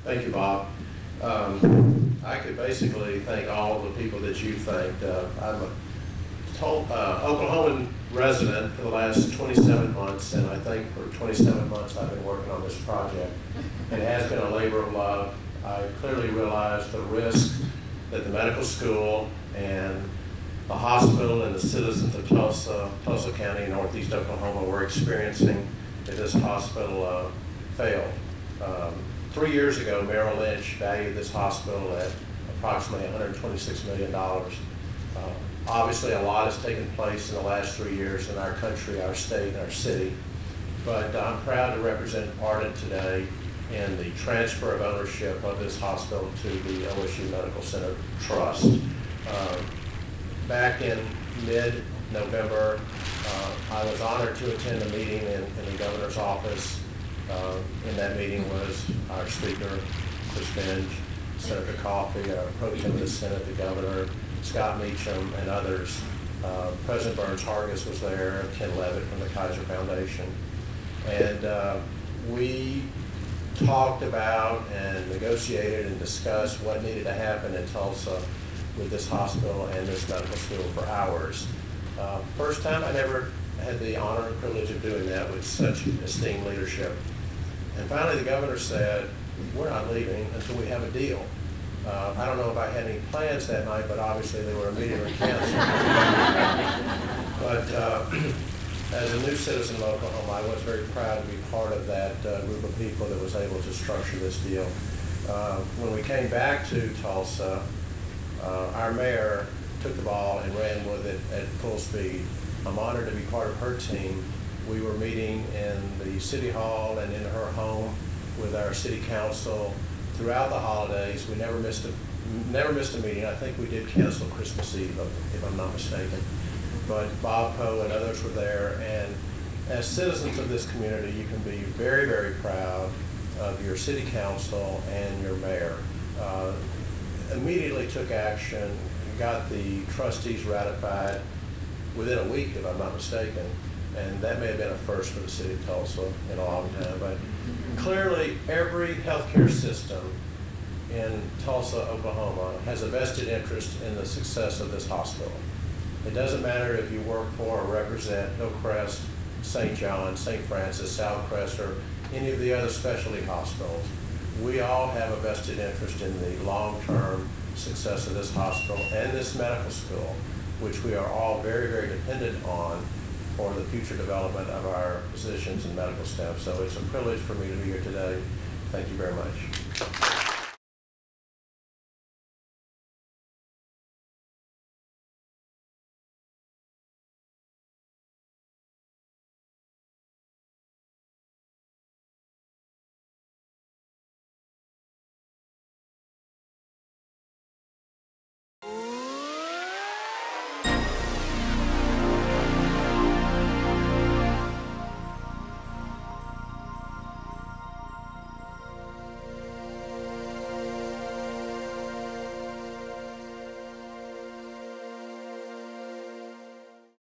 Thank you, Bob. I could basically thank all the people that you thanked. I'm a Oklahoman resident for the last 27 months, and I think for 27 months I've been working on this project. It has been a labor of love. I clearly realized the risk that the medical school and the hospital and the citizens of Tulsa County, Northeast Oklahoma, were experiencing if this hospital failed. 3 years ago, Merrill Lynch valued this hospital at approximately $126 million. Obviously, a lot has taken place in the last 3 years in our country, our state, and our city. But I'm proud to represent Ardent today in the transfer of ownership of this hospital to the OSU Medical Center Trust. Back in mid-November, I was honored to attend a meeting in the governor's office. In that meeting was our speaker, Chris Benj, Senator Coffey, our pro tem of the Senate, the governor, Scott Meacham, and others. President Burns Hargis was there, Ken Levitt from the Kaiser Foundation. And we talked about and negotiated and discussed what needed to happen in Tulsa with this hospital and this medical school for hours. First time I never had the honor and privilege of doing that with such esteemed leadership. And finally the governor said, we're not leaving until we have a deal. I don't know if I had any plans that night, but obviously they were immediately canceled. But as a new citizen of Oklahoma, I was very proud to be part of that group of people that was able to structure this deal. When we came back to Tulsa, our mayor took the ball and ran with it at full speed. I'm honored to be part of her team. We were meeting in the city hall and in her home with our city council throughout the holidays. We never missed a meeting. I think we did cancel Christmas Eve, if I'm not mistaken. But Bob Poe and others were there, and as citizens of this community, you can be very, very proud of your city council and your mayor. Immediately took action, got the trustees ratified within a week, if I'm not mistaken, and that may have been a first for the city of Tulsa in a long time. But clearly, every healthcare system in Tulsa, Oklahoma, has a vested interest in the success of this hospital. It doesn't matter if you work for or represent Hillcrest, St. John, St. Francis, Southcrest, or any of the other specialty hospitals. We all have a vested interest in the long-term success of this hospital and this medical school, which we are all very, very dependent on for the future development of our physicians and medical staff. So it's a privilege for me to be here today. Thank you very much.